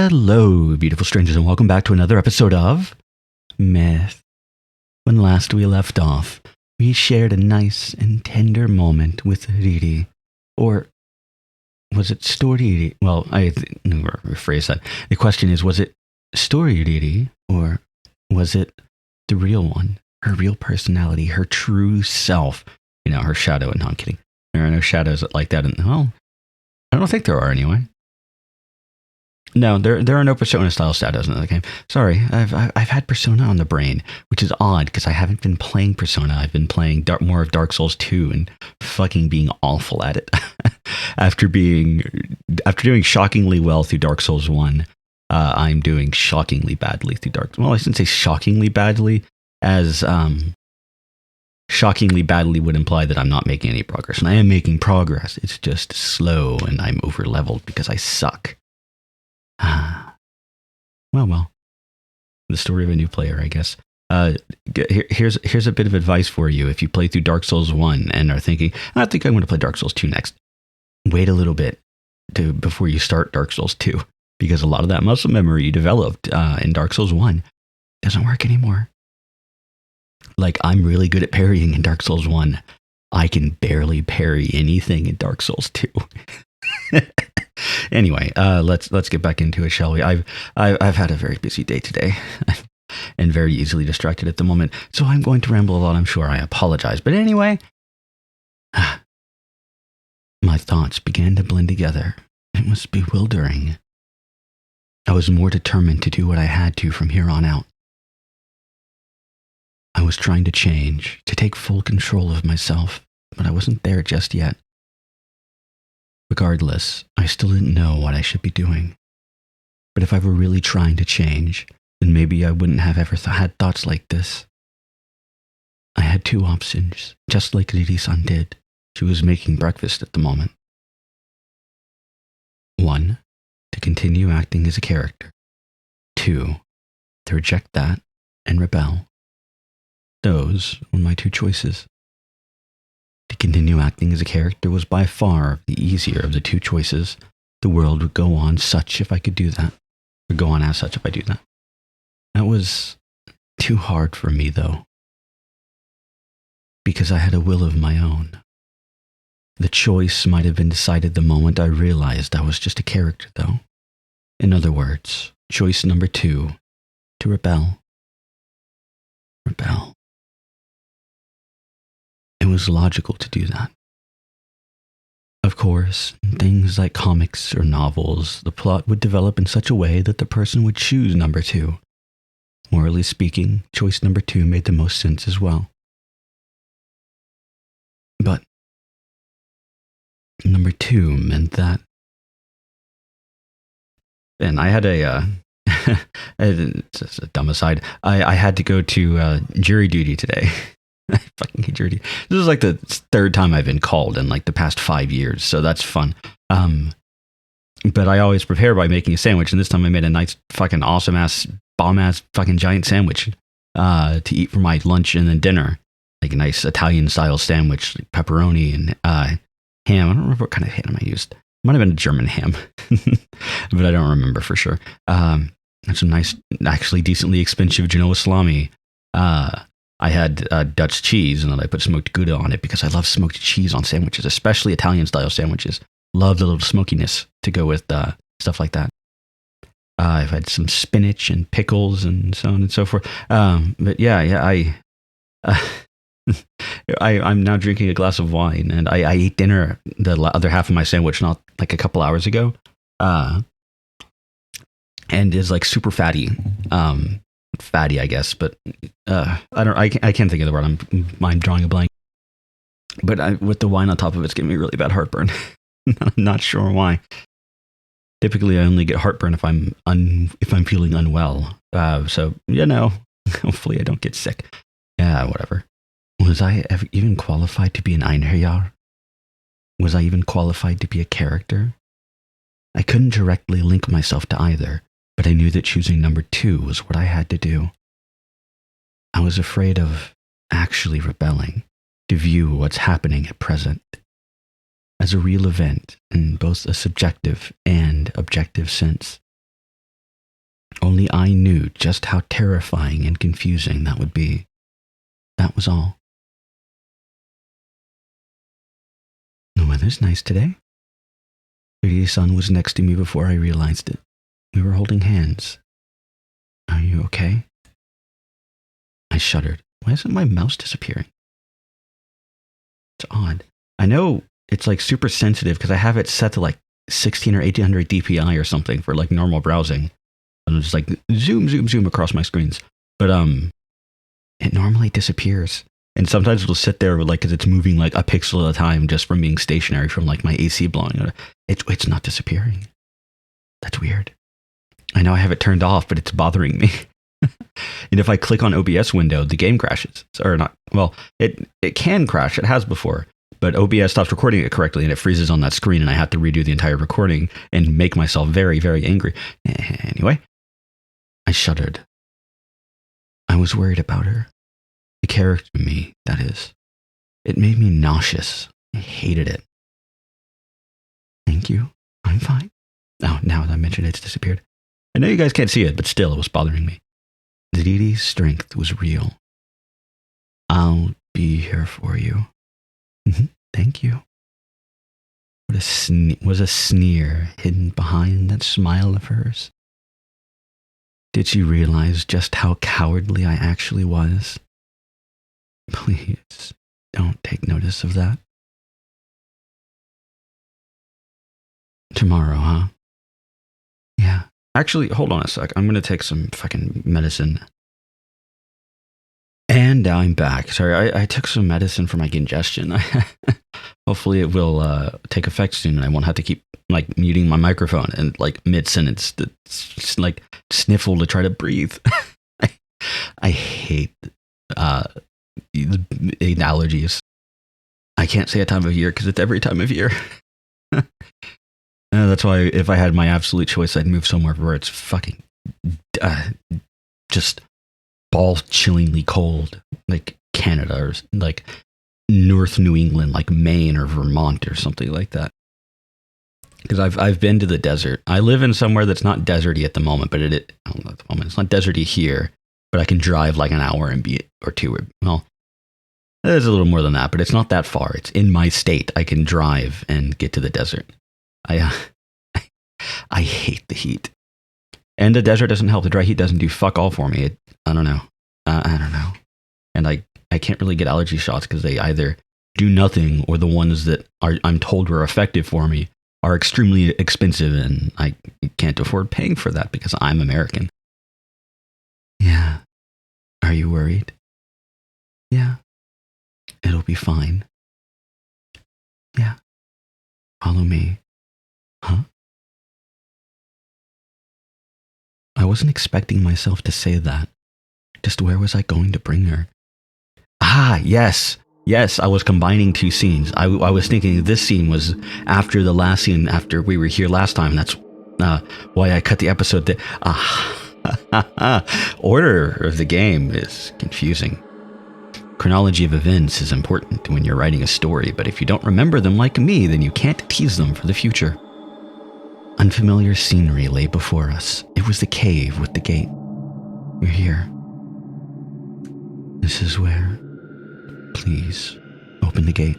Hello, beautiful strangers, and welcome back to another episode of Myth. When last we left off, we shared a nice and tender moment with Riri. Or was it Story Riri? Well, rephrase that. The question is, was it Story Riri, or was it the real one? Her real personality, her true self. You know, her shadow. No, I'm kidding. There are no shadows like that. Well, I don't think there are anyway. No, there are no Persona-style shadows in the game. Sorry, I've had Persona on the brain, which is odd because I haven't been playing Persona. I've been playing more of Dark Souls 2 and fucking being awful at it. after doing shockingly well through Dark Souls 1, I'm doing shockingly badly through Well, I shouldn't say shockingly badly, as shockingly badly would imply that I'm not making any progress. And I am making progress. It's just slow, and I'm over-leveled because I suck. Well, the story of a new player, I guess. Here's a bit of advice for you. If you play through Dark Souls 1 and are thinking, I think I'm going to play Dark Souls 2 next, wait a little bit before you start Dark Souls 2, because a lot of that muscle memory you developed in Dark Souls 1 doesn't work anymore. Like, I'm really good at parrying in Dark Souls 1. I can barely parry anything in Dark Souls 2. Anyway, let's get back into it, shall we? I've had a very busy day today, and very easily distracted at the moment, so I'm going to ramble a lot. I'm sure. I apologize, but anyway, my thoughts began to blend together. It was bewildering. I was more determined to do what I had to from here on out. I was trying to change, to take full control of myself, but I wasn't there just yet. Regardless, I still didn't know what I should be doing. But if I were really trying to change, then maybe I wouldn't have ever had thoughts like this. I had two options, just like Riri-san did. She was making breakfast at the moment. One, to continue acting as a character. Two, to reject that and rebel. Those were my two choices. To continue acting as a character was by far the easier of the two choices. The world would go on such if I could do that. Or go on as such if I do that. That was too hard for me, though. Because I had a will of my own. The choice might have been decided the moment I realized I was just a character, though. In other words, choice number 2, to rebel. Rebel. It was logical to do that. Of course, in things like comics or novels, the plot would develop in such a way that the person would choose number 2. Morally speaking, choice number 2 made the most sense as well. But number 2 meant that... And I had it's just a dumb aside, I had to go to jury duty today. I fucking hate jury duty. This is like the third time I've been called in like the past 5 years, so that's fun. But I always prepare by making a sandwich, and this time I made a nice fucking awesome ass, bomb ass fucking giant sandwich to eat for my lunch and then dinner. Like a nice Italian style sandwich, like pepperoni and ham. I don't remember what kind of ham I used. It might have been a German ham, but I don't remember for sure. And some nice, actually decently expensive Genoa salami. I had Dutch cheese, and then I put smoked Gouda on it because I love smoked cheese on sandwiches, especially Italian-style sandwiches. Love the little smokiness to go with stuff like that. I've had some spinach and pickles and so on and so forth. But yeah, I'm now drinking a glass of wine, and I ate dinner, the other half of my sandwich, not like a couple hours ago, and is like super fatty. Fatty, I guess, but I can't think of the word. I'm drawing a blank. But with the wine on top of it's giving me really bad heartburn. I'm not sure why. Typically, I only get heartburn if I'm feeling unwell. So hopefully I don't get sick. Yeah, whatever. Was I ever even qualified to be an Einherjar? Was I even qualified to be a character? I couldn't directly link myself to either. But I knew that choosing number 2 was what I had to do. I was afraid of actually rebelling, to view what's happening at present as a real event in both a subjective and objective sense. Only I knew just how terrifying and confusing that would be. That was all. The weather's nice today. Riri-san was next to me before I realized it. We were holding hands. Are you okay? I shuddered. Why isn't my mouse disappearing? It's odd. I know it's like super sensitive because I have it set to like 16 or 1800 DPI or something for like normal browsing. And it's just like zoom across my screens. But it normally disappears. And sometimes it'll sit there like because it's moving like a pixel at a time just from being stationary from like my AC blowing. It's not disappearing. That's weird. I know I have it turned off, but it's bothering me. And if I click on OBS window, the game crashes. Or not. Well, it can crash. It has before. But OBS stops recording it correctly and it freezes on that screen and I have to redo the entire recording and make myself very, very angry. Anyway, I shuddered. I was worried about her. The character in me, that is. It made me nauseous. I hated it. Thank you. I'm fine. Oh, now that I mentioned it's disappeared. I know you guys can't see it, but still it was bothering me. Diri's strength was real. I'll be here for you. Thank you. What was a sneer hidden behind that smile of hers? Did she realize just how cowardly I actually was? Please, don't take notice of that. Tomorrow, huh? Yeah. Actually, hold on a sec. I'm going to take some fucking medicine. And now I'm back. Sorry, I took some medicine for my congestion. Hopefully it will take effect soon and I won't have to keep like muting my microphone and like mid-sentence just like sniffle to try to breathe. I hate allergies. I can't say a time of year because it's every time of year. That's why if I had my absolute choice, I'd move somewhere where it's fucking just ball-chillingly cold, like Canada or like North New England, like Maine or Vermont or something like that. Because I've been to the desert. I live in somewhere that's not deserty at the moment, but it's not deserty here. But I can drive like an hour and be or two. Well, there's a little more than that, but it's not that far. It's in my state. I can drive and get to the desert. I hate the heat. And the desert doesn't help. The dry heat doesn't do fuck all for me. I don't know. I don't know. And I can't really get allergy shots because they either do nothing or the ones that I'm told were effective for me are extremely expensive and I can't afford paying for that because I'm American. Yeah. Are you worried? Yeah. It'll be fine. Yeah. Follow me. Huh? I wasn't expecting myself to say that. Just where was I going to bring her? Ah, yes. Yes, I was combining two scenes. I was thinking this scene was after the last scene, after we were here last time. That's why I cut the episode there. Order of the game is confusing. Chronology of events is important when you're writing a story, but if you don't remember them like me, then you can't tease them for the future. Unfamiliar scenery lay before us. It was the cave with the gate. We're here. This is where. Please, open the gate.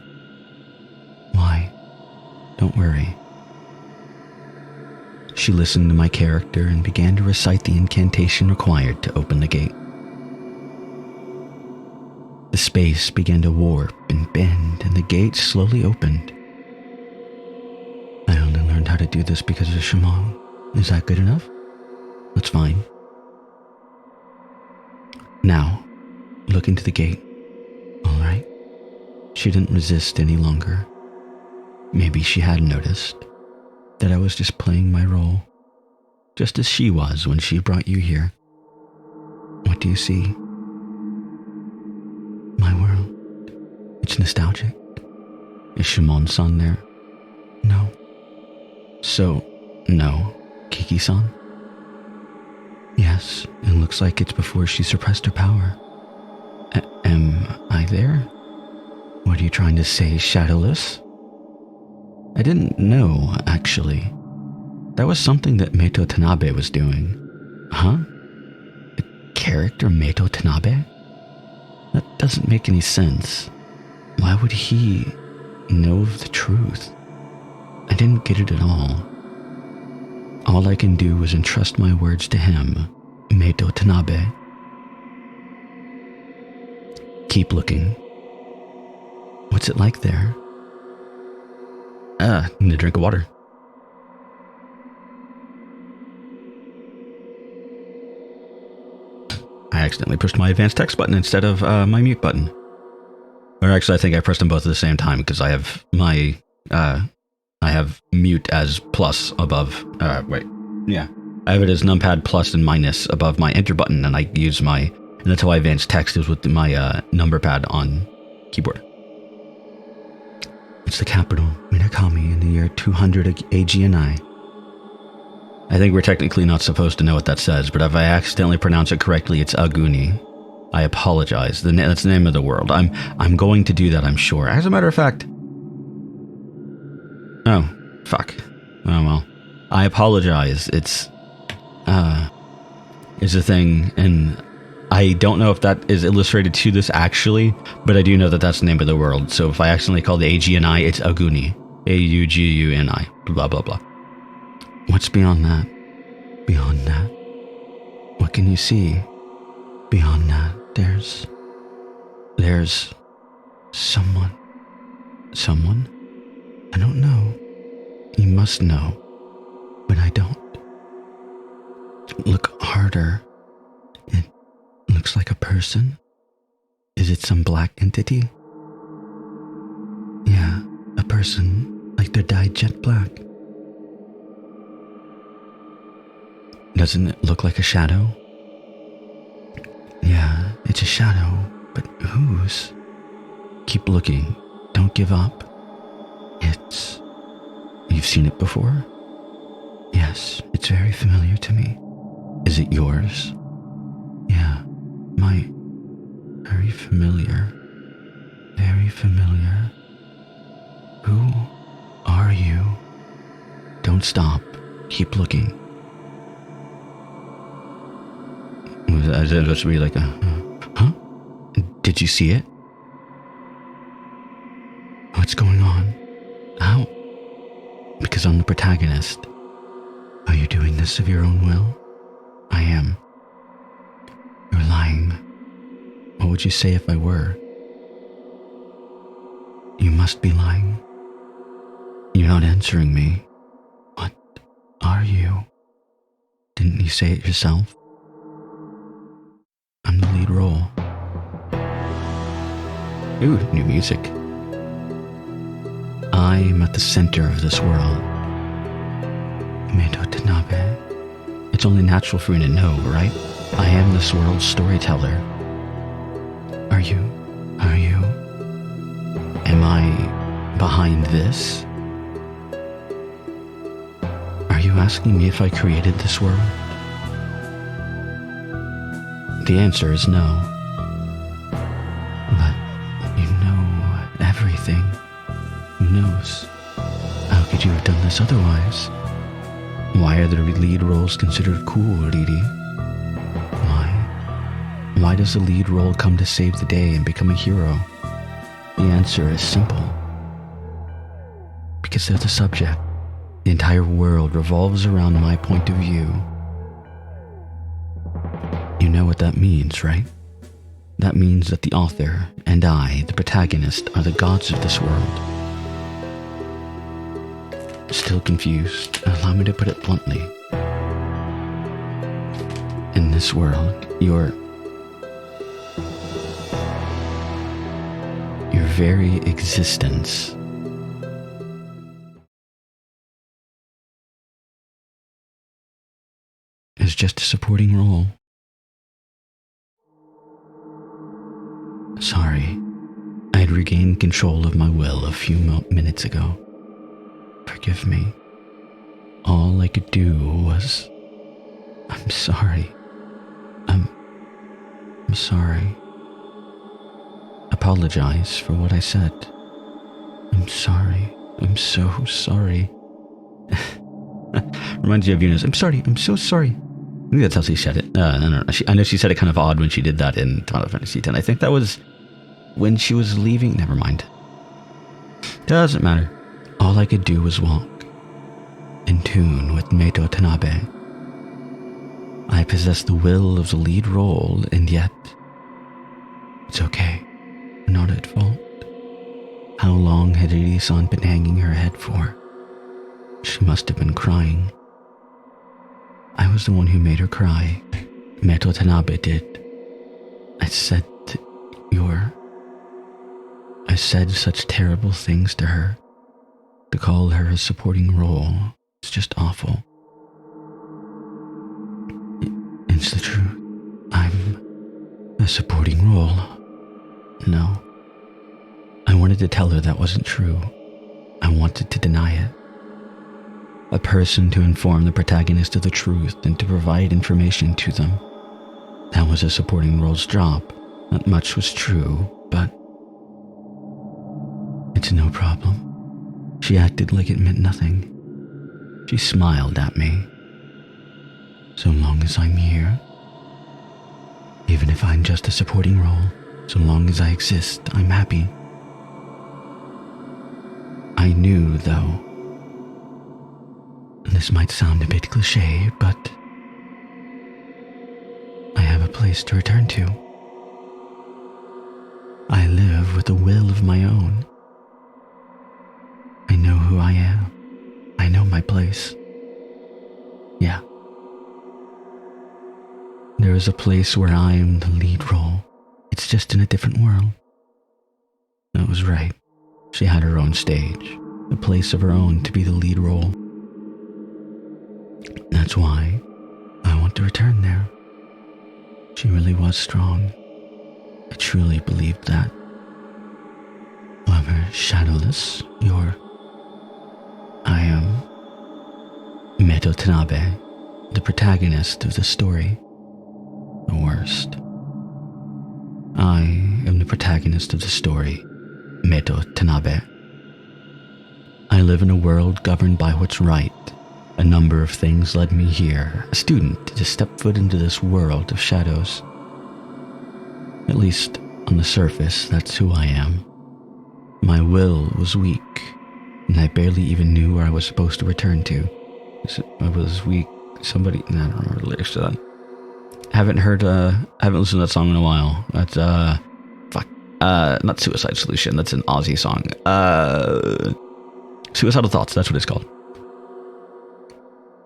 Why? Don't worry. She listened to my character and began to recite the incantation required to open the gate. The space began to warp and bend, and the gate slowly opened. I only learned how to do this because of Shimon. Is that good enough? That's fine. Now, look into the gate. All right? She didn't resist any longer. Maybe she had noticed that I was just playing my role, just as she was when she brought you here. What do you see? My world. It's nostalgic. Is Shimon-san there? No. So, no. Kiki-san? Yes, it looks like it's before she suppressed her power. Am I there? What are you trying to say, Shadowless? I didn't know, actually. That was something that Meito Tanabe was doing. Huh? The character Meito Tanabe? That doesn't make any sense. Why would he know of the truth? I didn't get it at all. All I can do is entrust my words to him, Meito Tanabe. Keep looking. What's it like there? Need a drink of water. I accidentally pushed my advanced text button instead of my mute button. Or actually, I think I pressed them both at the same time because I have my, I have mute as plus above, yeah. I have it as numpad plus and minus above my enter button, and I use my, and that's how I advanced text is with my number pad on keyboard. It's the capital, Minakami, in the year 200 AGNI. I think we're technically not supposed to know what that says, but if I accidentally pronounce it correctly, it's Aguni. I apologize. That's the name of the world. I'm going to do that, I'm sure. As a matter of fact... Oh, fuck. Oh, well. I apologize. It's a thing, and I don't know if that is illustrated to this actually, but I do know that that's the name of the world. So if I accidentally call the AGNI, it's Aguni. Auguni. Blah, blah, blah. What's beyond that? Beyond that? What can you see? Beyond that, there's someone. Someone? I don't know. You must know, but I don't. Look harder. It looks like a person. Is it some black entity? Yeah, a person, like they're dyed jet black. Doesn't it look like a shadow? Yeah, it's a shadow, but whose? Keep looking. Don't give up. It's... You've seen it before? Yes, it's very familiar to me. Is it yours? Yeah, my... Very familiar. Very familiar. Who are you? Don't stop. Keep looking. Is that supposed to be like a... Huh? Did you see it? What's going on? How? Because I'm the protagonist. Are you doing this of your own will? I am. You're lying. What would you say if I were? You must be lying. You're not answering me. What are you? Didn't you say it yourself? I'm the lead role. Ooh, new music. I am at the center of this world. Meito Tanabe. It's only natural for me to know, right? I am this world's storyteller. Are you? Am I behind this? Are you asking me if I created this world? The answer is no. But you know everything. Who knows? How could you have done this otherwise? Why are the lead roles considered cool, Riri? Why? Why does the lead role come to save the day and become a hero? The answer is simple. Because they're the subject. The entire world revolves around my point of view. You know what that means, right? That means that the author and I, the protagonist, are the gods of this world. Still confused? Allow me to put it bluntly. In this world, your very existence is just a supporting role. Sorry, I had regained control of my will a few minutes ago. Forgive me. All I could do was... I'm sorry. I'm sorry. Apologize for what I said. I'm sorry. I'm so sorry. Reminds you of Eunice. I'm sorry. I'm so sorry. Maybe that's how she said it. I don't know. I know she said it kind of odd when she did that in Final Fantasy X. I think that was when she was leaving. Never mind. Doesn't matter. All I could do was walk, in tune with Meito Tanabe. I possess the will of the lead role, and yet, it's okay. I'm not at fault. How long had Iri-san been hanging her head for? She must have been crying. I was the one who made her cry. Meito Tanabe did. I said such terrible things to her. To call her a supporting role is just awful. It's the truth. I'm a supporting role. No. I wanted to tell her that wasn't true. I wanted to deny it. A person to inform the protagonist of the truth and to provide information to them. That was a supporting role's job. Not much was true, but it's no problem. She acted like it meant nothing. She smiled at me. So long as I'm here, even if I'm just a supporting role, so long as I exist, I'm happy. I knew, though, and this might sound a bit cliche, but I have a place to return to. I live with a will of my own. I know who I am. I know my place. Yeah. There is a place where I am the lead role. It's just in a different world. That was right. She had her own stage, a place of her own to be the lead role. That's why I want to return there. She really was strong. I truly believed that. However, Shadowless, I am Meito Tanabe, the protagonist of the story. The worst. I am the protagonist of the story, Meito Tanabe. I live in a world governed by what's right. A number of things led me here, a student, to step foot into this world of shadows. At least, on the surface, that's who I am. My will was weak, and I barely even knew where I was supposed to return to. I was weak. I don't remember the lyrics to that. Haven't listened to that song in a while. That's, not Suicide Solution, that's an Aussie song. Suicidal Thoughts, that's what it's called.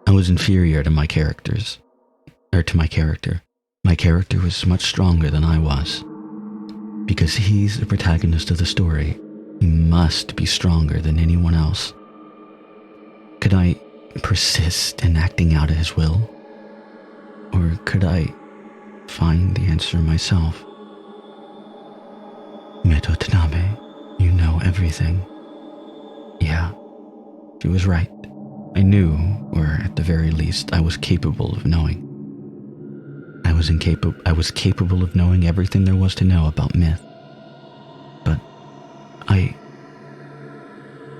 I was inferior to my character. My character was much stronger than I was. Because he's the protagonist of the story, he must be stronger than anyone else. Could I persist in acting out his will? Or could I find the answer myself? Meito Tanabe, you know everything. Yeah, she was right. I knew, or at the very least, I was capable of knowing. I was capable of knowing everything there was to know about myth. But I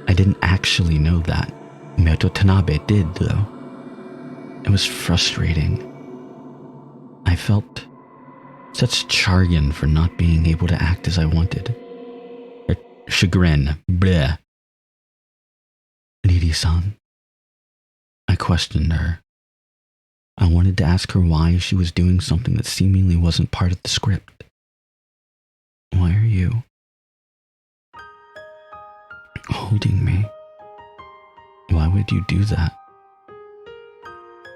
didn't actually know that. Meito Tanabe did, though. It was frustrating. I felt such chagrin for not being able to act as I wanted. Or chagrin. Bleh. Riri-san. I questioned her. I wanted to ask her why she was doing something that seemingly wasn't part of the script. Why are you holding me? Why would you do that?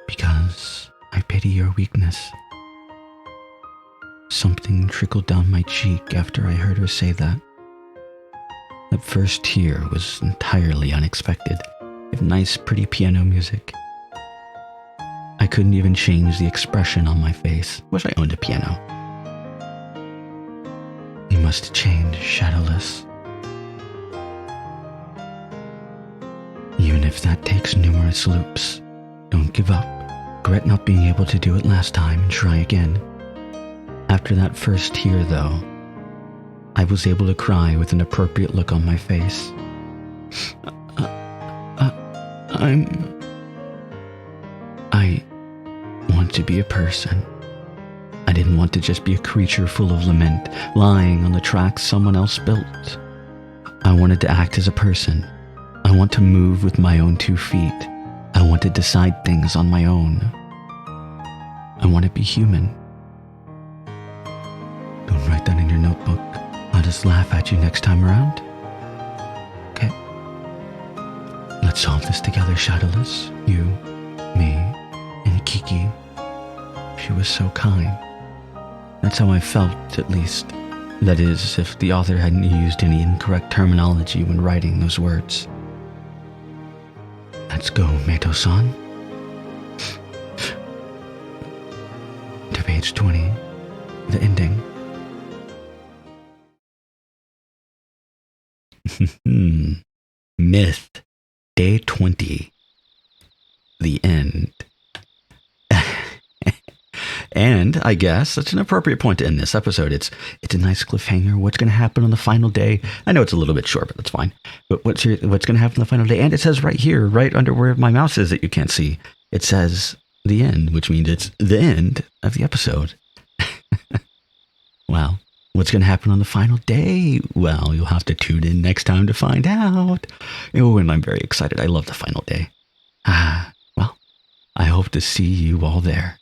Because I pity your weakness. Something trickled down my cheek after I heard her say that. That first tear was entirely unexpected. With nice, pretty piano music. I couldn't even change the expression on my face. Wish I owned a piano. You must change, Shadowless. Even if that takes numerous loops, don't give up. Regret not being able to do it last time and try again. After that first tear, though, I was able to cry with an appropriate look on my face. I want to be a person. I didn't want to just be a creature full of lament, lying on the tracks someone else built. I wanted to act as a person. I want to move with my own 2 feet. I want to decide things on my own. I want to be human. Don't write that in your notebook. I'll just laugh at you next time around. Okay? Let's solve this together, Shadowless. You, me, and Kiki. She was so kind. That's how I felt, at least. That is, if the author hadn't used any incorrect terminology when writing those words. Let's go, Meito-san. To page 20, the ending. Myth, day 20, the end. And I guess that's an appropriate point to end this episode. It's a nice cliffhanger. What's going to happen on the final day? I know it's a little bit short, but that's fine. But what's going to happen on the final day? And it says right here, right under where my mouse is that you can't see, it says the end, which means it's the end of the episode. Well, what's going to happen on the final day? Well, you'll have to tune in next time to find out. Oh, and I'm very excited. I love the final day. Well, I hope to see you all there.